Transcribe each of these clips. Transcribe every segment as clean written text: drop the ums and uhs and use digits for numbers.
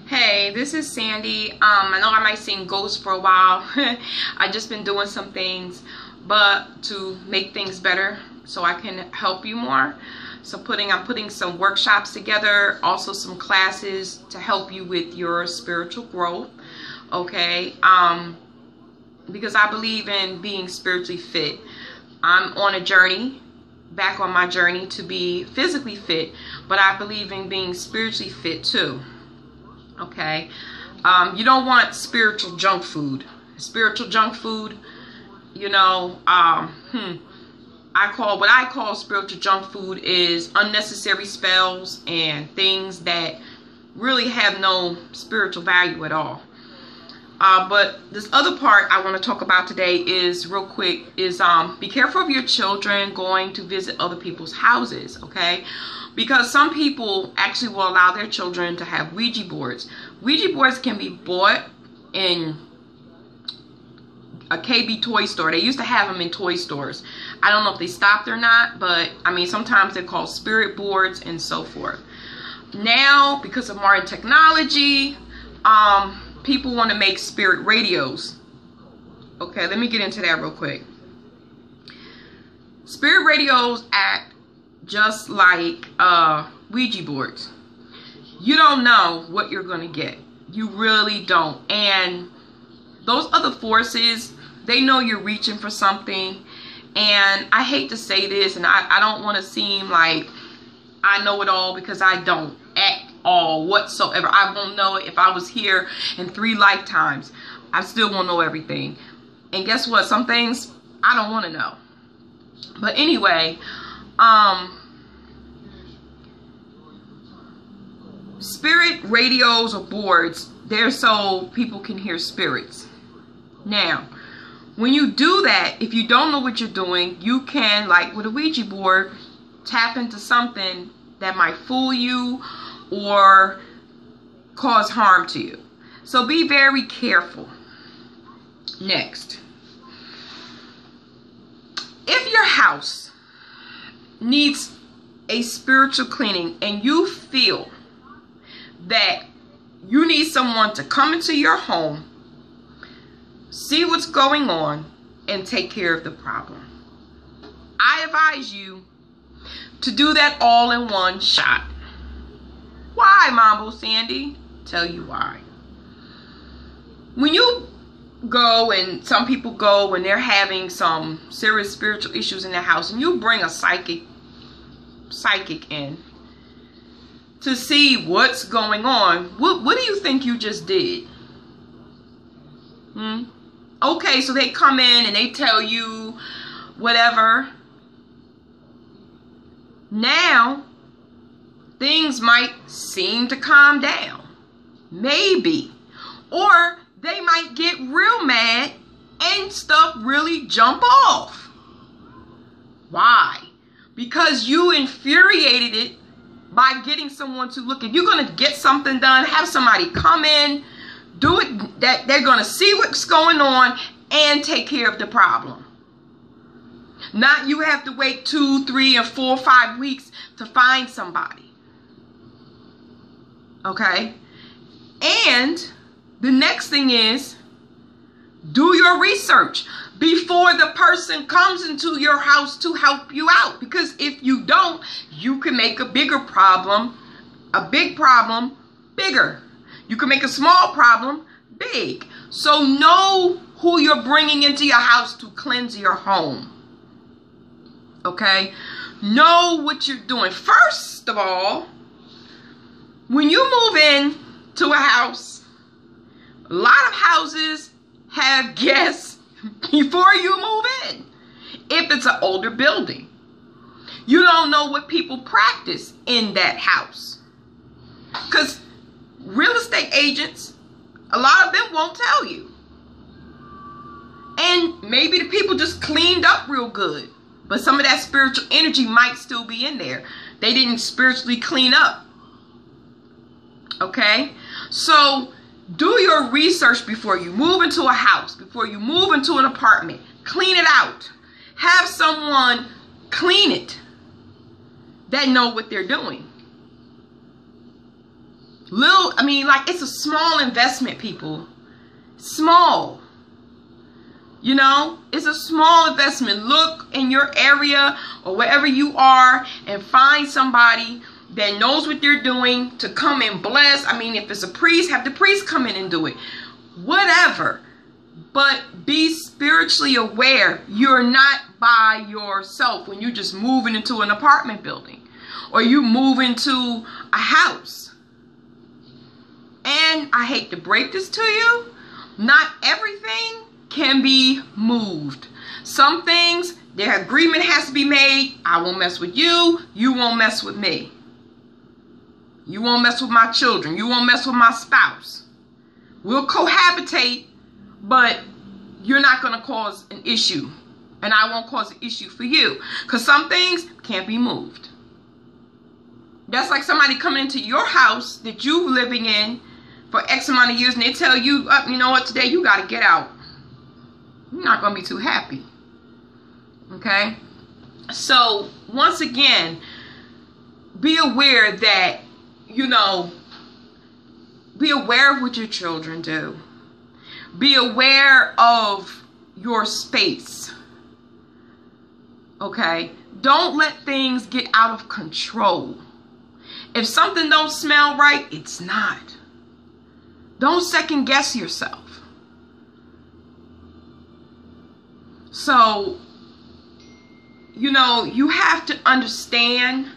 Hey, this is Sandy. I know I might seem ghost for a while. I've just been doing some things, but to make things better so I can help you more. So I'm putting some workshops together, also some classes to help you with your spiritual growth. Okay, because I believe in being spiritually fit. I'm on a journey, back on my journey to be physically fit, but I believe in being spiritually fit too. Okay, you don't want spiritual junk food. Spiritual junk food, you know, what I call spiritual junk food is unnecessary spells and things that really have no spiritual value at all. But this other part I want to talk about today is real quick is be careful of your children going to visit other people's houses, okay? Because some people actually will allow their children to have Ouija boards. Ouija boards can be bought in a KB toy store. They used to have them in toy stores. I don't know if they stopped or not, but I mean, sometimes they're called spirit boards and so forth. Now, because of modern technology, people want to make spirit radios. Okay, let me get into that real quick. Spirit radios act just like Ouija boards. You don't know what you're going to get. You really don't. And those other forces, they know you're reaching for something. And I hate to say this, and I don't want to seem like I know it all, because I don't at all whatsoever. I won't know it if I was here in 3 lifetimes. I still won't know everything. And guess what? Some things I don't want to know. But anyway, spirit radios or boards, they're so people can hear spirits. Now, when you do that, if you don't know what you're doing, you can, like with a Ouija board, tap into something that might fool you or cause harm to you. So be very careful. Next, if your house needs a spiritual cleaning and you feel that you need someone to come into your home, see what's going on, and take care of the problem, I advise you to do that all in one shot. Why, Mambo Sandy? Tell you why. When you go, and some people go when they're having some serious spiritual issues in their house, and you bring a psychic in to see what's going on, what do you think you just did? Okay, so they come in and they tell you whatever. Now, things might seem to calm down. Maybe. Or they might get real mad and stuff really jump off. Why? Because you infuriated it by getting someone to look. If you're going to get something done, have somebody come in, do it, that they're going to see what's going on and take care of the problem. Not you have to wait 2, 3, and 4, 5 weeks to find somebody. Okay? And the next thing is, do your research before the person comes into your house to help you out. Because if you don't, you can make a big problem bigger. You can make a small problem big. So know who you're bringing into your house to cleanse your home. Okay? Know what you're doing. First of all, when you move in to a house, a lot of houses have guests before you move in. If it's an older building, you don't know what people practice in that house. Because real estate agents, a lot of them won't tell you. And maybe the people just cleaned up real good, but some of that spiritual energy might still be in there. They didn't spiritually clean up. Okay? So do your research before you move into a house, before you move into an apartment. Clean it out. Have someone clean it that know what they're doing. Like, it's a small investment, people. Small. You know, it's a small investment. Look in your area or wherever you are and find somebody that knows what they're doing to come and bless. I mean, if it's a priest, have the priest come in and do it. Whatever. But be spiritually aware. You're not by yourself when you're just moving into an apartment building or you move into a house. And I hate to break this to you, not everything can be moved. Some things, their agreement has to be made. I won't mess with you. You won't mess with me. You won't mess with my children. You won't mess with my spouse. We'll cohabitate, but you're not going to cause an issue. And I won't cause an issue for you. Because some things can't be moved. That's like somebody coming into your house that you're living in for X amount of years and they tell you, you know what, today you got to get out. You're not going to be too happy. Okay? So, once again, be aware that, you know, be aware of what your children do. Be aware of your space. Okay? Don't let things get out of control. If something don't smell right, it's not. Don't second guess yourself. So, you know, you have to understand,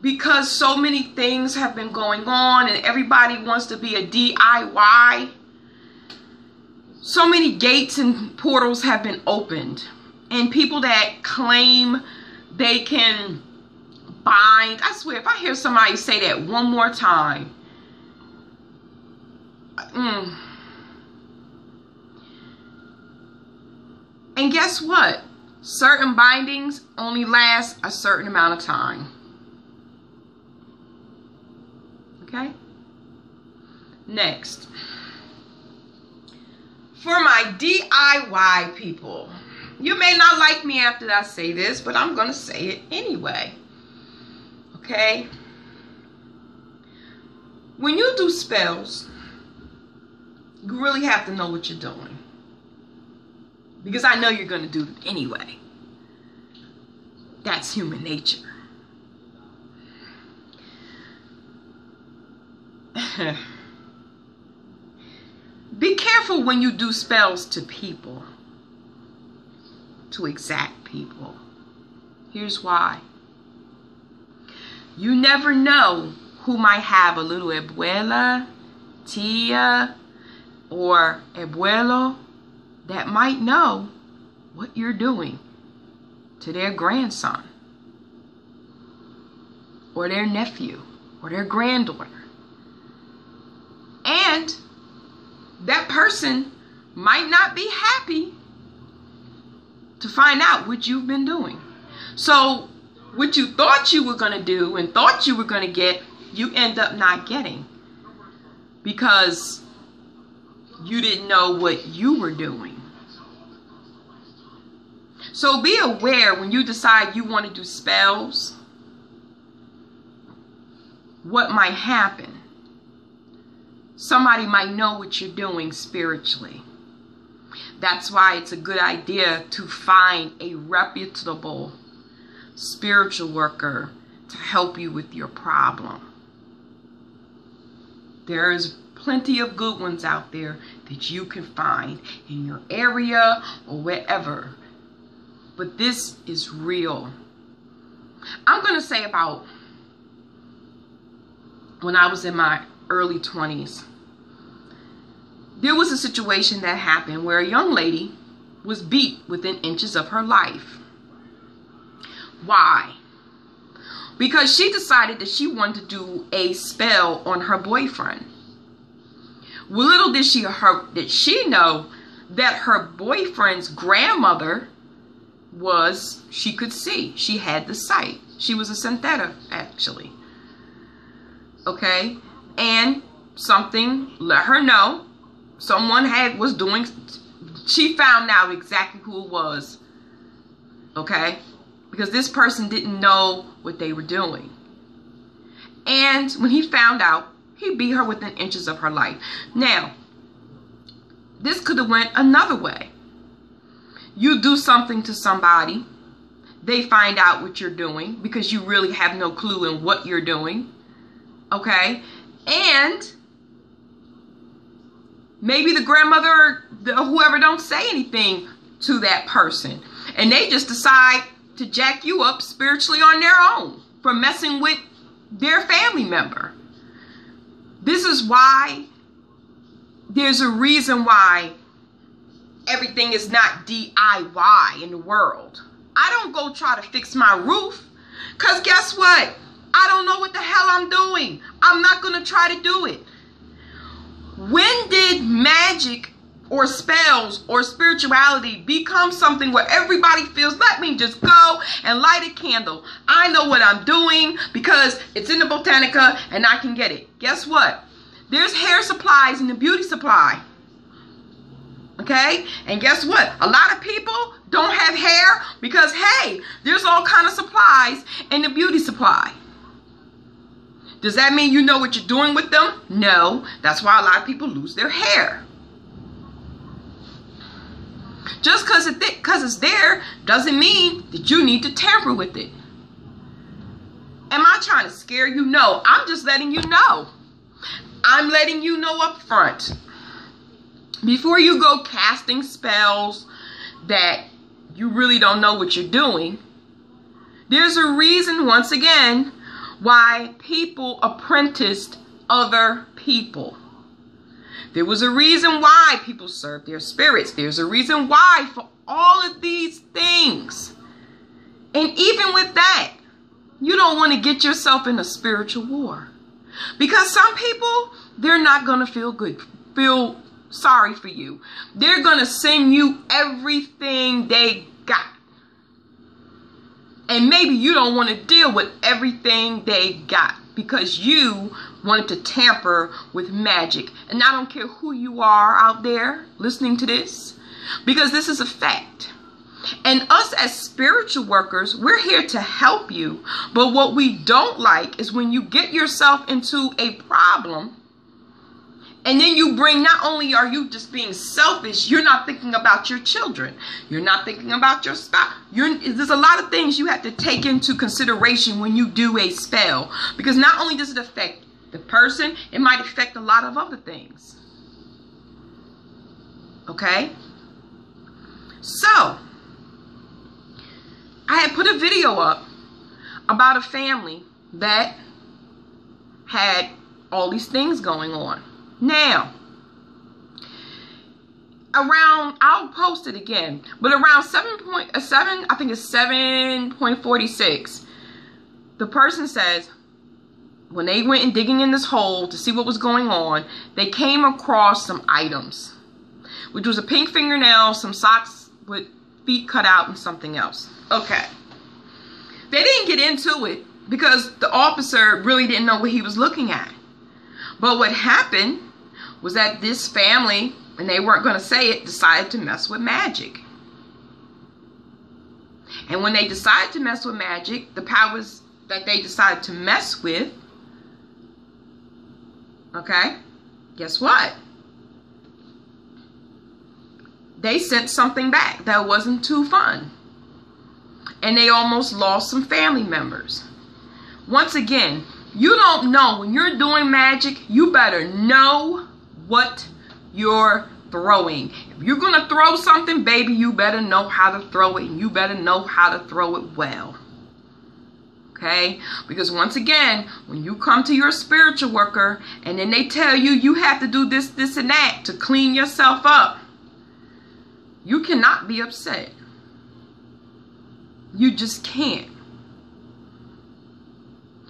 because so many things have been going on and everybody wants to be a DIY. So many gates and portals have been opened. And people that claim they can bind, I swear, if I hear somebody say that one more time, And guess what? Certain bindings only last a certain amount of time. Okay? Next. For my DIY people, you may not like me after I say this, but I'm going to say it anyway. Okay? When you do spells, you really have to know what you're doing. Because I know you're going to do it anyway. That's human nature. Be careful when you do spells to people. To exact people. Here's why. You never know who might have a little abuela, tia, or abuelo that might know what you're doing to their grandson or their nephew or their granddaughter. And that person might not be happy to find out what you've been doing. So what you thought you were going to do and thought you were going to get, you end up not getting. Because you didn't know what you were doing. So be aware when you decide you want to do spells, what might happen. Somebody might know what you're doing spiritually. That's why it's a good idea to find a reputable spiritual worker to help you with your problem. There's plenty of good ones out there that you can find in your area or wherever. But this is real. I'm going to say about when I was in my early 20s, there was a situation that happened where a young lady was beat within inches of her life. Why? Because she decided that she wanted to do a spell on her boyfriend. Well, little did she know that her boyfriend's grandmother she could see. She had the sight. She was a santera, actually. Okay? And something let her know. Someone she found out exactly who it was. Okay? Because this person didn't know what they were doing. And when he found out, He beat her within inches of her life. Now, this could have went another way. You do something to somebody. They find out what you're doing because you really have no clue in what you're doing. Okay? And maybe the grandmother or whoever don't say anything to that person. And they just decide to jack you up spiritually on their own for messing with their family member. This is why there's a reason why everything is not DIY in the world. I don't go try to fix my roof because guess what? I don't know what the hell I'm doing. I'm not going to try to do it. When did magic or spells or spirituality become something where everybody feels, let me just go and light a candle. I know what I'm doing because it's in the Botanica and I can get it. Guess what? There's hair supplies in the beauty supply. Okay? And guess what? A lot of people don't have hair because, hey, there's all kind of supplies in the beauty supply. Does that mean you know what you're doing with them? No. That's why a lot of people lose their hair. Just because it's there doesn't mean that you need to tamper with it. Am I trying to scare you? No. I'm just letting you know. I'm letting you know up front. Before you go casting spells that you really don't know what you're doing, there's a reason, once again, why people apprenticed other people. There was a reason why people served their spirits. There's a reason why for all of these things. And even with that, you don't want to get yourself in a spiritual war. Because some people, they're not going to feel sorry for you. They're going to send you everything they got. And maybe you don't want to deal with everything they got because you wanted to tamper with magic. And I don't care who you are out there listening to this, because this is a fact. And us as spiritual workers, we're here to help you. But what we don't like is when you get yourself into a problem and then you bring, not only are you just being selfish, you're not thinking about your children. You're not thinking about your spouse. There's a lot of things you have to take into consideration when you do a spell. Because not only does it affect the person, it might affect a lot of other things. Okay? So, I had put a video up about a family that had all these things going on. Now, I'll post it again, but around 7.46, the person says, when they went and digging in this hole to see what was going on, they came across some items, which was a pink fingernail, some socks with feet cut out, and something else. Okay. They didn't get into it because the officer really didn't know what he was looking at. But what happened was that this family, and they weren't going to say it, decided to mess with magic. And when they decided to mess with magic, the powers that they decided to mess with, okay, guess what? They sent something back that wasn't too fun. And they almost lost some family members. Once again, you don't know. When you're doing magic, you better know what you're throwing. If you're going to throw something, baby, you better know how to throw it. And you better know how to throw it well. Okay? Because once again, when you come to your spiritual worker and then they tell you you have to do this, this, and that to clean yourself up, you cannot be upset. You just can't.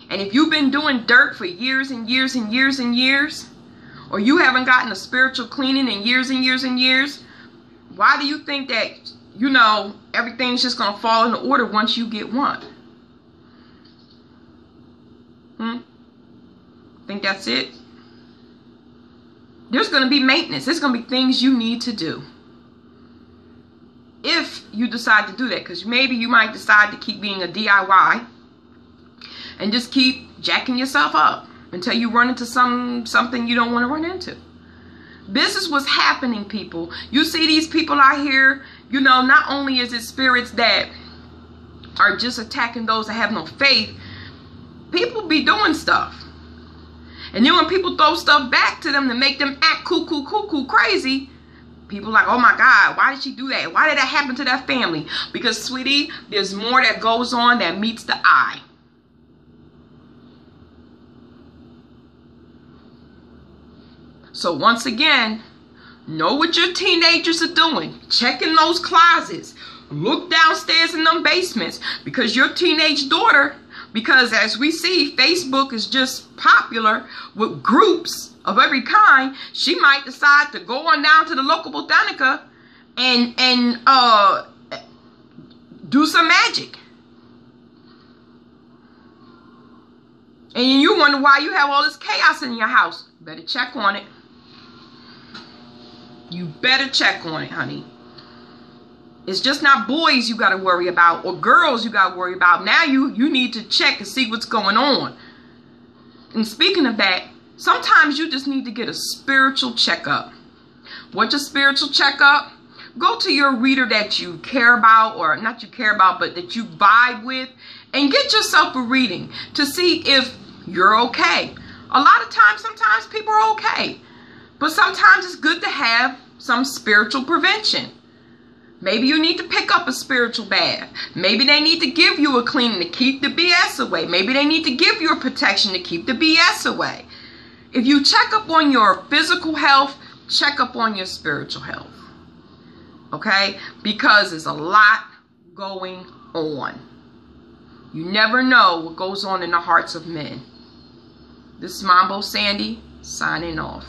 And if you've been doing dirt for years and years and years and years, or you haven't gotten a spiritual cleaning in years and years and years, why do you think that, you know, everything's just going to fall into order once you get one? Think that's it? There's going to be maintenance. There's going to be things you need to do. If you decide to do that, because maybe you might decide to keep being a DIY and just keep jacking yourself up until you run into something you don't want to run into. This is what's happening, people. You see these people out here, you know, not only is it spirits that are just attacking those that have no faith, people be doing stuff. And then when people throw stuff back to them to make them act cuckoo crazy, people like, oh my God, why did she do that? Why did that happen to that family? Because, sweetie, there's more that goes on that meets the eye. So once again, know what your teenagers are doing. Check in those closets. Look downstairs in them basements. Because your teenage daughter, because as we see, Facebook is just popular with groups of every kind. She might decide to go on down to the local botanica and do some magic. And you wonder why you have all this chaos in your house. Better check on it. You better check on it, honey. It's just not boys you got to worry about or girls you got to worry about. Now you need to check and see what's going on. And speaking of that, sometimes you just need to get a spiritual checkup. What's your spiritual checkup? Go to your reader that you care about, or not you care about, but that you vibe with, and get yourself a reading to see if you're okay. A lot of times, sometimes people are okay. But sometimes it's good to have some spiritual prevention. Maybe you need to pick up a spiritual bath. Maybe they need to give you a cleaning to keep the BS away. Maybe they need to give you a protection to keep the BS away. If you check up on your physical health, check up on your spiritual health. Okay? Because there's a lot going on. You never know what goes on in the hearts of men. This is Mambo Sandy, signing off.